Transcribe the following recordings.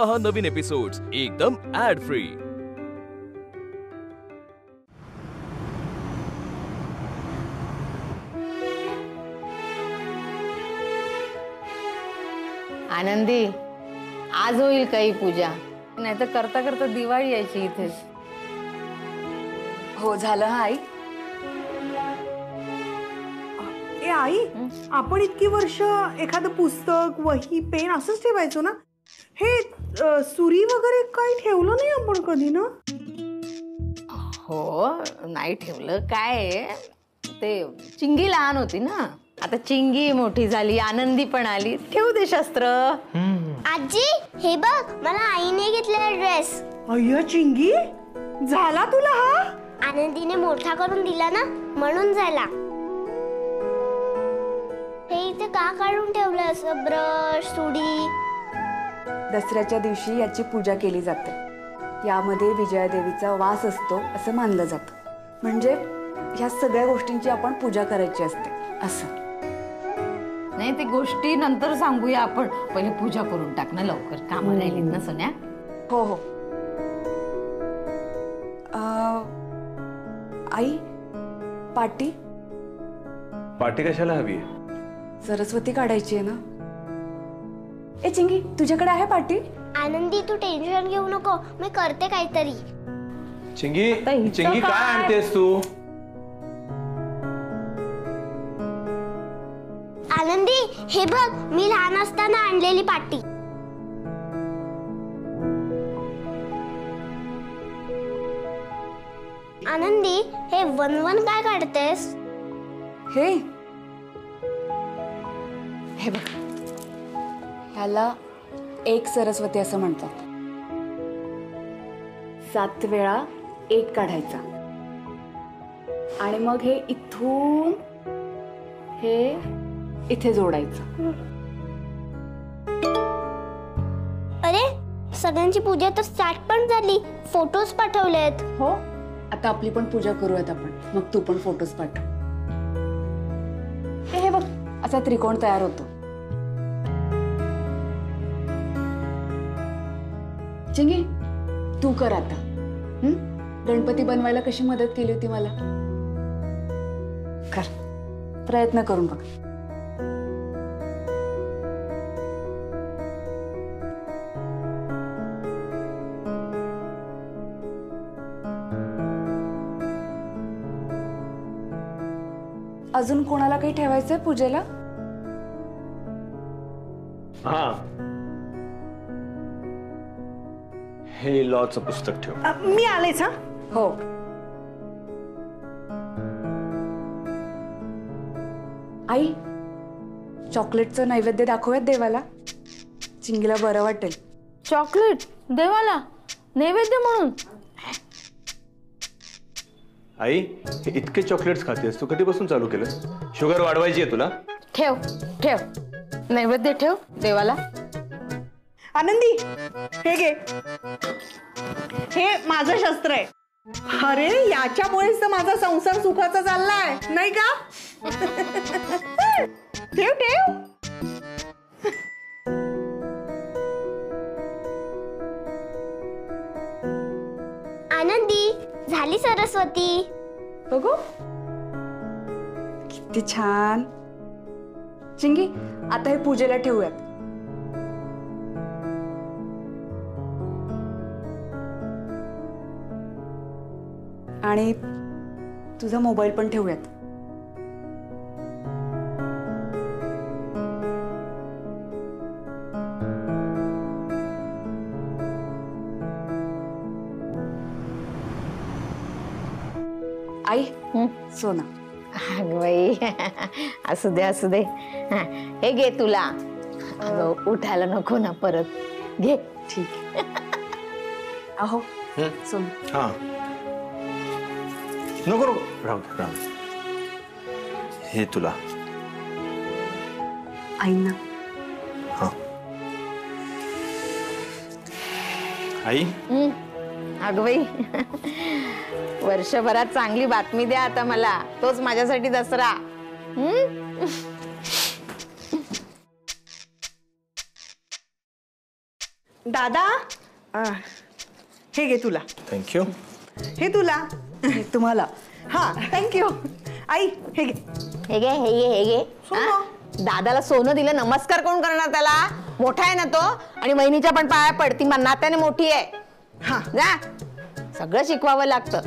पहा नवीन एपिसोड्स एकदम add free. आनंदी, आज होईल काही पूजा, नाही तर करता करता दिवाळी यायची इथे। हो झालं हा आई। ए आई, आपण इतकी वर्ष एखादं पुस्तक वही पेन असंच ठेवायचो ना, हे सुरी वगैरे काही ठेवलं नाही आपण कधी ना? हो नाही ठेवलं, काय ते चिंगी लहान होती ना, आता चिंगी मोठी झाली, आनंदी पण आली, ठेवू दे शस्त्र। आजी हे बघ, मला आईने घेतलेला ड्रेस। अय्या चिंगी, झाला तुला हा? आनंदीने मोठा करून दिला ना, म्हणून झाला। हे इथे का काढून ठेवलं असं ब्रश सुडी? दसऱ्याच्या दिवशी याची पूजा केली जाते, यामध्ये विजयादेवीचा वास असतो असं मानलं जातं, म्हणजे ह्या सगळ्या गोष्टींची आपण पूजा करायची असते असं। नाही ते गोष्टी नंतर सांगूया आपण, पहिले पूजा करून टाक ना लवकर, कामं राहिलीत ना सोन्या। हो हो। आई पाटी पाटी कशाला हवी आहे? सरस्वती काढायची आहे ना। ए चिंगी, तुझ्याकडे आहे पाटी? आनंदी तू टेन्शन घेऊ नको, मी करते काहीतरी। चिंगी चिंगी काय आणतेस तू? आनंदी हे बघ, मी लहान असताना आणलेली पाटी। आनंदी हे वन काय काढतेस? हे बघ, ह्याला एक सरस्वती असं म्हणतात। 7 वेळा 1 काढायचा आणि मग हे इथून हे इथे जोडायचं। अरे सगळ्यांची पूजा तर स्टार्ट पण झाली, फोटोज पाठवलेत। हो, आता आपली पण पूजा करूयात आपण, मग तू पण फोटोज पाठव। हे बघ, असा त्रिकोण तयार होतो। चिंगी तू कर आता। गणपती बनवायला कशी मदत केली होती मला, कर, प्रयत्न करून बघ। अजून कोणाला काही ठेवायचंय पूजेला? हा, हे लॉचं पुस्तक ठेव। मी आलेच हा। हो। आई, चॉकलेटचं नैवेद्य दाखवूयात देवाला, चिंगीला बरं वाटेल। चॉकलेट देवाला नैवेद्य म्हणून? आई, हे इतके चॉकलेट्स खातेस तू, कधीपासून चालू केलं? शुगर वाढवायची आहे तुला? ठेव ठेव, नैवेद्य ठेव देवाला। आनंदी हे घे, हे माझं शस्त्र आहे। अरे याच्यामुळेच तर माझा संसार सुखाचा चाललाय, नाही का? ठेव ठेव। आनंदी झाली सरस्वती, बघू किती छान। चिंगी आता हे पूजेला ठेवूयात। आणि तुझा मोबाईल पण ठेवूयात। आई सोना। अगं बाई, असू दे असू दे, हे घे तुला। अगं उठायला नको ना परत, घे। ठीक अहो सोना। हा नको नको, राहू दे राहू दे, हे तुला। आईना। हा आई। अगं बाई, वर्षभरात चांगली बातमी द्या आता मला, तोच माझ्यासाठी दसरा। दादा हे घे तुला, थँक्यू. हे तुला, तुम्हाला हा थँक्यू. आई हे घे. हे घे हे घे हे घे. हा? दादाला सोनं दिलं, नमस्कार कोण करणार त्याला? मोठा आहे ना तो, आणि वहिनीच्या पण पाया पड, ती नात्याने मोठी आहे. हा जा, सगळं शिकवावं लागतं.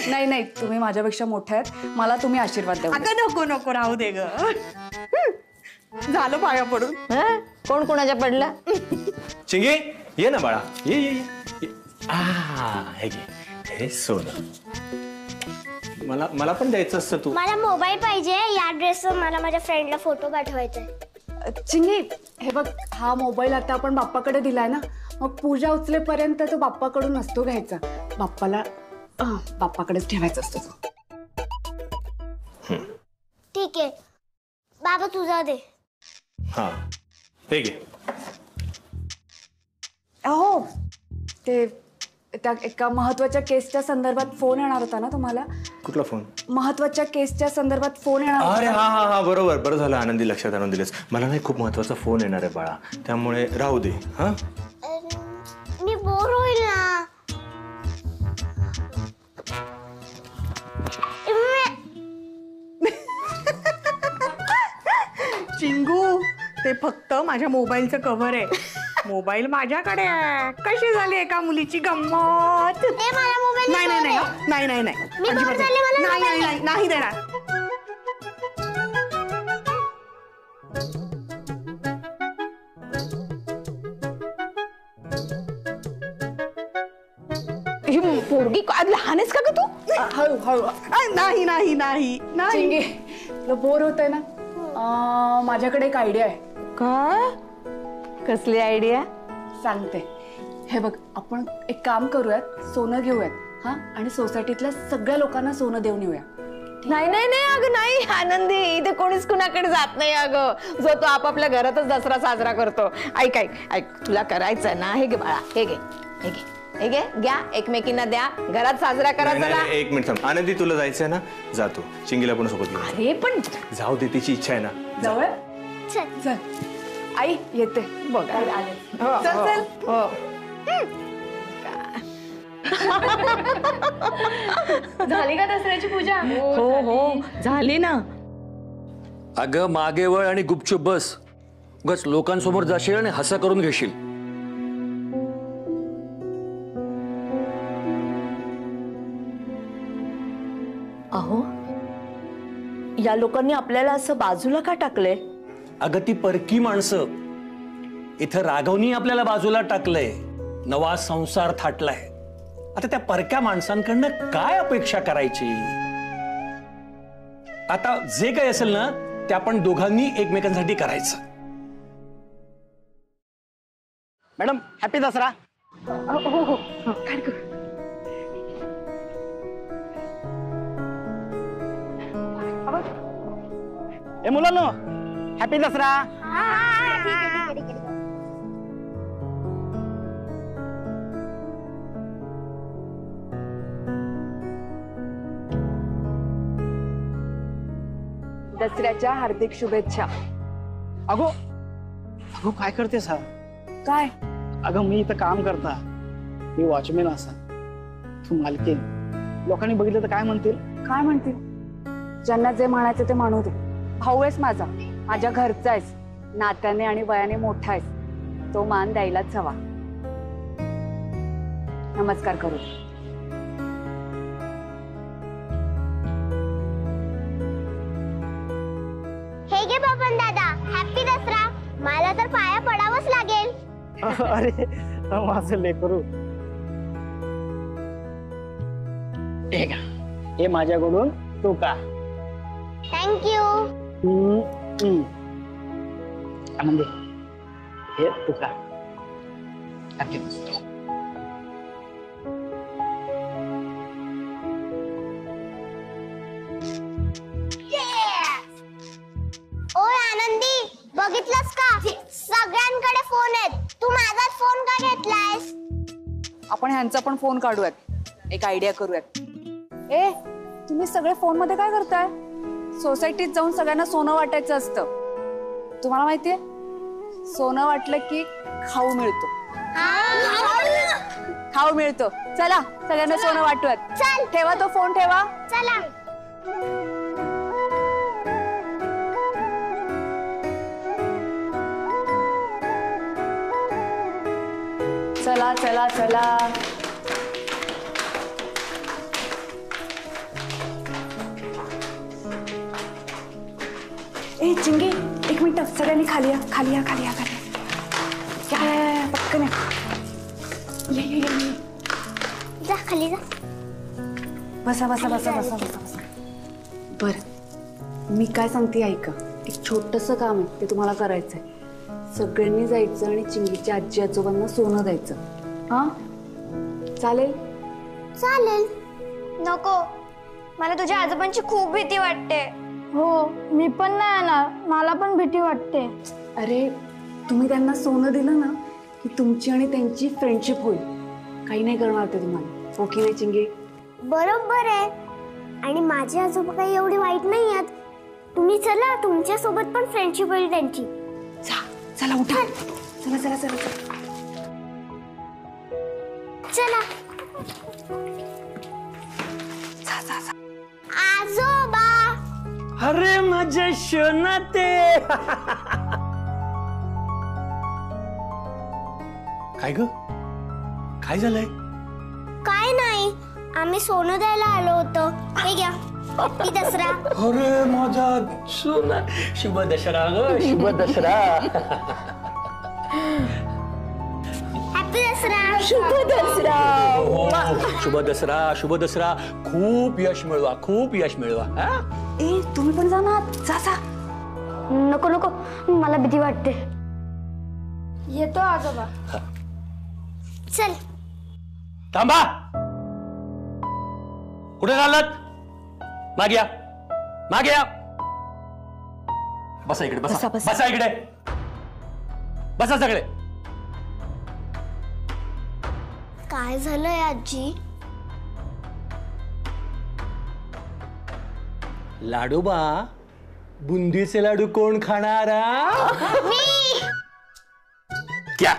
नाही नाही, तुम्ही माझ्यापेक्षा मोठे आहेत, मला तुम्ही आशीर्वाद द्या. अगं नको नको राहू दे ग. झालं पाया पडून. हा? कोण कोणाच्या पडलं? चिंगी ये ना बाळा, ये ये ये. हे घे, हे सोनं. मला पण द्यायचं असतं तू. मला मोबाईल पाहिजे. या ड्रेसवर मला माझ्या फ्रेंडला फोटो पाठवायचा. चिंगी, हे बघ, हा मोबाईल आता आपण बाप्पाकडे दिलाय ना, मग पूजा उचलेपर्यंत तो बाप्पाकडून नसतो घ्यायचा. बाप्पाकडेच ठेवायचा असतो तो. ठीक आहे बाबा, तुझा दे. हा हे घे. हो, ते त्या एका महत्वाच्या केसच्या संदर्भात फोन येणार होता ना तुम्हाला? कुठला फोन? महत्वाच्या केसच्या संदर्भात फोन येणार अरे होता. हा बरोबर, बरं झालं आनंदी लक्षात आणून दिलेस. मला नाही खूप महत्वाचा फोन येणार आहे बाळा, त्यामुळे राहू दे. हा मी बोर होईल ना. चिंगू, ते फक्त माझ्या मोबाईलचं कव्हर आहे. मोबाईल माझ्याकडे आहे. कशी झाली एका मुलीची गंमत. मला मोबाईल नाही नाही नाही नाही नाही नाही मी अजिबात बोर झाले, मला नाही नाही मोबाईल नाही नाही देणार. ही पोरगी काय लहान आहेस का ग तू? हळू हळू. नाही नाही नाही नाही. चिंगी, तुला बोर होतंय ना? माझ्याकडे एक आयडिया आहे. काय? कसली आयडिया? सांगते. हे बघ, आपण एक काम करूयात, सोनं घेऊयात हा, आणि सोसायटीतल्या सगळ्या लोकांना सोनं देऊन येऊया. नाही नाही नाही अगं नाही आनंदी, इथे कोणीच कुणाकडे जात नाही अगं. जो तो आपापल्या घरातच दसरा साजरा करतो. ऐक ऐक ऐक, तुला करायचं ना, हे घे बाळा, हे घे हे घे हे घे, घ्या, एकमेकींना द्या, घरात साजरा करा. नाही, चला. नाही, एक मिनिट थांब. आनंदी तुला जायचंय ना, जातो. चिंगीला पण सोबत घेऊन अरे पण जाऊ दे, तिची इच्छा आहे ना. जवळ चल. चल. आई येते. बघा. आले. हो, चल हो, चल. हो. झाली का दसऱ्याची पूजा? हो हो झाली ना. अगं मागे वळ आणि गुपचूप बस. उगाच लोकांसमोर जाशील आणि हसा करून घेशील. अहो, या लोकांनी आपल्याला असं बाजूला का टाकलंय? अगं ती परकी माणसं. इथं राघवनी आपल्याला बाजूला टाकलंय. नवा संसार थाटलाय. आता त्या परक्या माणसांकडनं काय अपेक्षा करायची? आता जे काही असेल ना, ते आपण दोघांनी एकमेकांसाठी करायचं. Madam happy Dussehra. ए मुलांनो, हॅपी दसरा. ठीक आहे. दसऱ्याच्या हार्दिक शुभेच्छा. अगो अगो काय करतेस हा? काय? अगं मी इथं काम करता, मी वॉचमॅन असा, तू मालकीन. लोकांनी बघितलं तर काय म्हणतील? काय म्हणतील? ज्यांना जे म्हणायचं ते म्हणू दे. भाऊ आहेस माझा, माझ्या घरचा आहेस, नात्याने आणि वयाने मोठा आहेस, तो मान द्यायलाच हवा. नमस्कार करू. हे घे बबन दादा, हॅपी दसरा. मला तर पाया पडावंच लागेल. अरे माझं लेकरू. हे माझ्याकडून तू का. थँक्यू. आनंदी, हे तू का. ओय आनंदी, बघितलंस का? सगळ्यांकडे फोन आहेत, तू माझाच फोन का घेतलायस? आपण ह्यांचा पण फोन काढूयात, एक आयडिया करूयात. ए, तुम्ही सगळे फोन मध्ये काय करताय? सोसायटीत जाऊन सगळ्यांना सोनं वाटायचं असतं. तुम्हाला माहितीये सोनं वाटलं की खाऊ मिळतो. खाऊ मिळतो. चला सगळ्यांना सोनं वाटवत. चल. ठेवा तो फोन ठेवा. चला. चला चला चला. ए चिंगे एक मिनिट सगळ्यांनी खाली या खाली या खाली या खाली या पटकन या. ये. जा खाली जा. बसा बसा बसा बसा बसा बसा. बरं मी काय सांगते ऐका. एक छोटंसं काम आहे ते तुम्हाला करायचंय. सगळ्यांनी जायचं आणि चिंगीच्या आजी आजोबांना सोनं द्यायचं. हा चालेल. चालेल. नको, मला तुझ्या आजोबांची खूप भीती वाटते. हो मी पण नाही येणार, मला पण भीती वाटते. अरे तुम्ही त्यांना सोनं दिलं ना की तुमची आणि त्यांची फ्रेंडशिप होईल. काही नाही करणार ते तुम्हाला. हो की नाही चिंगे? बरोबर आहे. आणि माझे आजोबा काही एवढी वाईट नाही आहेत. तुम्ही चला, तुमच्या सोबत पण फ्रेंडशिप होईल त्यांची. चला उठा. चला चला चला चला. आजोबा. अरे माझे शोनाते. काय ग काय झालंय? काय नाही, आम्ही सोनं द्यायला आलो होतो. हे घ्या. हॅपी दसरा. अरे माझा सोना. शुभ दसरा ग शुभ दसरा. हॅपी दसरा. शुभ दसरा. शुभ दसरा शुभ दसरा. खूप यश मिळवा खूप यश मिळवा. ए तुम्ही पण जा ना. जा. नको नको, मला भीती वाटते. येतो आजोबा. चल. थांबा. कुठे चाललात? मागे या मागे या. बसा इकडे बसा बसा इकडे बसा सगळे. काय झालंय आजी? लाडूबा बुंदीचे लाडू कोण खाणार? क्या?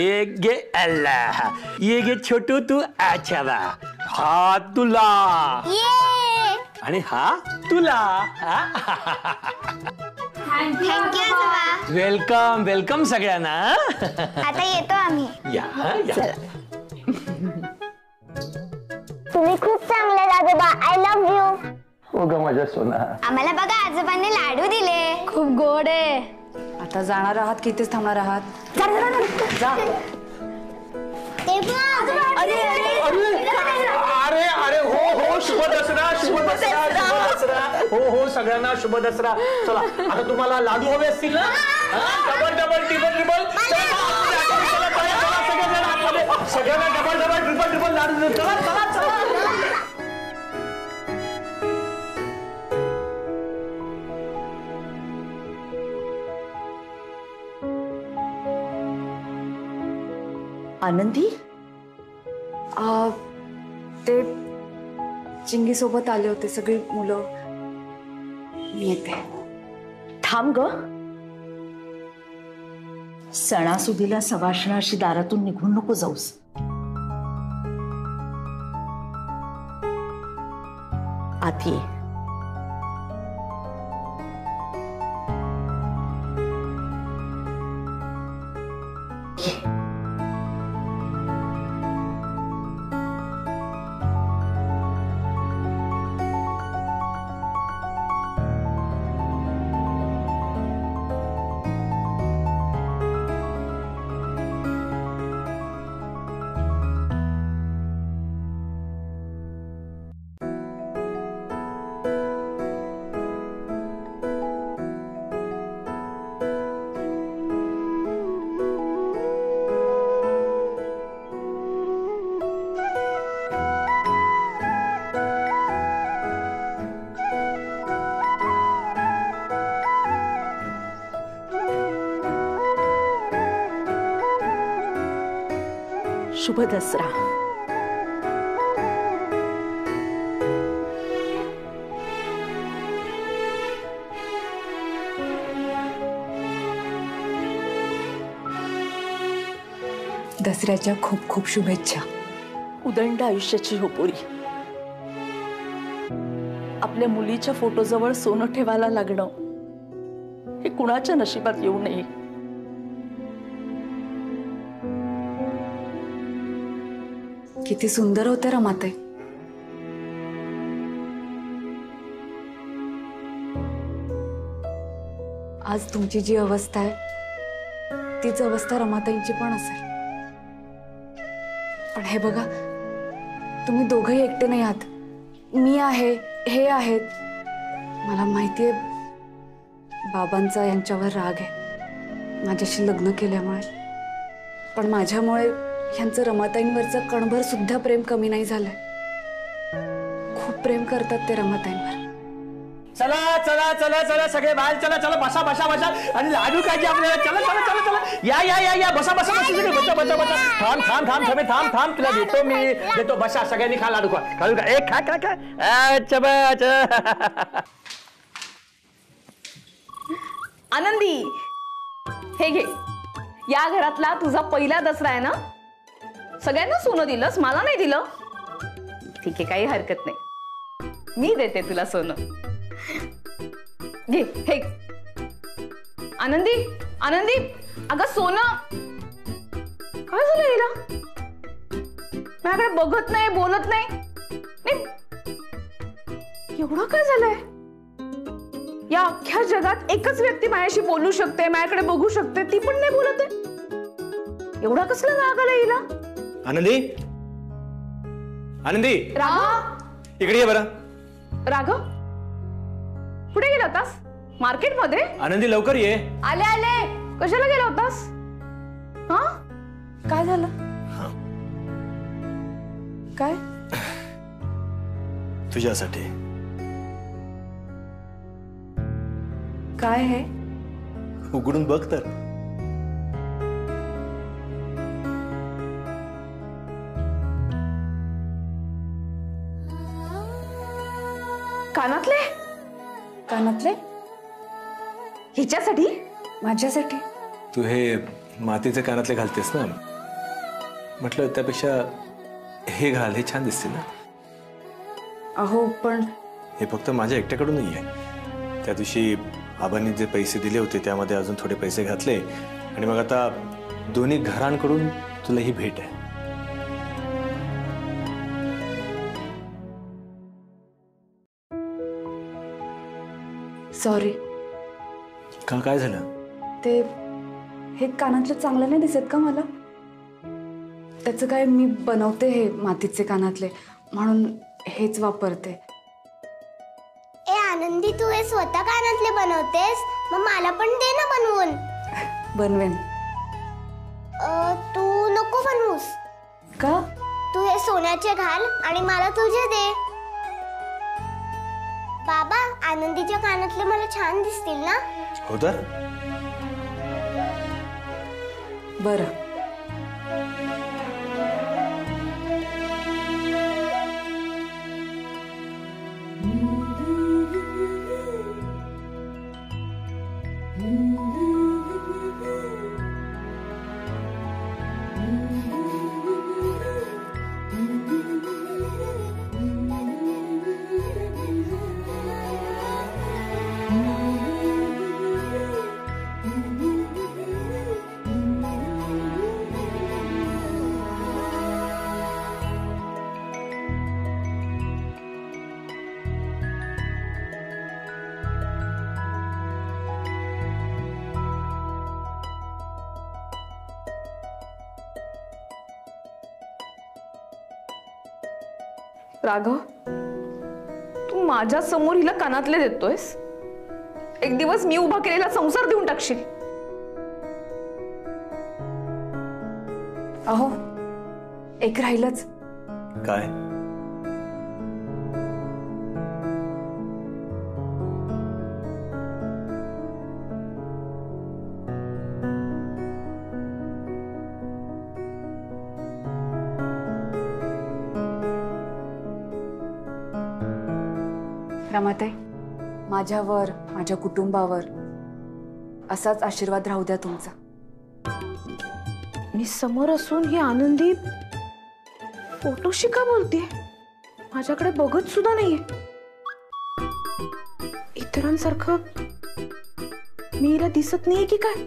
एक घे अल्लाह. ये घे छोटू तू. अच्छा बा. हा तुला. आणि हा तुला. थँक्यू आजोबा. वेलकम वेलकम सगळ्यांना. आता येतो आम्ही. या या. तुम्ही खूप चांगले आजोबा. I love you. हो ग माझ्या सोना. आम्हाला बघा आजोबांनी लाडू दिले. खूप गोड आहे. आता जाणार आहात की इथेच थांबणार आहात? जा. ते अरे अरे हो शुभ दसरा शुभ दसरा शुभ दसरा. हो सगळ्यांना शुभ दसरा. चला आता तुम्हाला लाडू हवे असतील ना? Double double triple triple. सगळ्यांना डबल डबल ट्रिपल ट्रिपल लाडू. चला चला चला. आनंदी ते चिंगी सोबत आले होते सगळी मुलं. मी येते. थांब ग. सणासुदीला सवाष्णाशी दारातून निघून नको जाऊस. आत ये. शुभ दसरा. दसऱ्याच्या खूप खूप शुभेच्छा. उदंड आयुष्याची हो पोरी. आपल्या मुलीच्या फोटोजवळ सोनं ठेवायला लागणं हे कुणाच्या नशिबात येऊ नये. किती सुंदर होते रमाताई. आज तुमची जी अवस्था आहे तीच अवस्था रमाताईंची पण असेल. पण हे बघा, तुम्ही दोघंही एकटे नाही आहात. मी आहे, हे आहेत. मला माहितीये बाबांचा यांच्यावर राग आहे माझ्याशी लग्न केल्यामुळे, पण माझ्यामुळे यांचं रमाताईंवरचं कणभर सुद्धा प्रेम कमी नाही झालंय. खूप प्रेम करतात ते रमाताईंवर. चला चला चला चला सगळे बाहेर चला. चला बसा बसा बसा. आणि लाडू खायचे आपल्याला. चला चला चला चला. या या या या बसा बसा बसा सगळे. बसा बसा बसा. थांब थांब थांब थांब थांब थांब. तुला देतो मी देतो. बसा सगळ्यांनी खा लाडू. खा खाऊ का. एक खा खा खा. अच्छा बस. आनंदी, हे घे. या घरातला तुझा पहिला दसरा आहे ना? सगळ्यांना सोनं दिलंस, मला नाही दिलं. ठीक आहे, काही हरकत नाही. मी देते तुला सोनं. घे हे. आनंदी आनंदी, अगं सोनं. काय झालं हिला? माझ्याकडे बघत नाही, बोलत नाही. एवढं काय झालंय? या अख्ख्या जगात एकच व्यक्ती माझ्याशी बोलू शकते, माझ्याकडे बघू शकते, ती पण नाही बोलत आहे. एवढा कसला राग आला हिला? आनंदी, आनंदी, राघव, इकडे ये बरं. राघव, कुठे गेला होतास? मार्केट मध्ये? आनंदी लवकर ये. आले आले. कशाला गेला होतास? हा, काय झालं? काय? तुझ्यासाठी. काय आहे? उघडून बघ तर. कानातले? कानातले? हिच्यासाठी? माझ्यासाठी? तू हे मातीचे कानातले घालतेस ना, म्हटलं त्यापेक्षा हे घाल, हे छान दिसते ना. अहो पण हे फक्त माझ्या एकट्याकडून नाही आहे. त्या दिवशी आबांनी जे पैसे दिले होते त्यामध्ये अजून थोडे पैसे घातले आणि मग आता दोन्ही घरांकडून तुला ही भेट आहे. सॉरी. का, काय झालं? ते हे कानातले चांगलं नाही दिसत का मला? त्याचं काय, मी बनवते हे मातीचे कानातले म्हणून हेच वापरते. ए आनंदी, तू हे स्वतः कानातले बनवतेस? मग मला पण दे ना बनवून. बनवेन. तू नको बनवूस. का? तू हे सोन्याचे घाल आणि मला तुझे दे. बाबा, आनंदीच्या कानातले मला छान दिसतील ना? हो तर. बरं. राघव, तू माझ्या समोर हिला कानातले देतोयस? एक दिवस मी उभा केलेला संसार देऊन टाकशील. अहो, एक राहिलंच. काय? रमाताई, माझ्यावर, माझ्या कुटुंबावर असाच आशीर्वाद राहू द्या तुमचा. मी समोर असून ही आनंदी फोटोशी का बोलतेय? माझ्याकडे बघत सुद्धा नाहीये. इतरांसारखं मी हिला दिसत नाहीये की काय?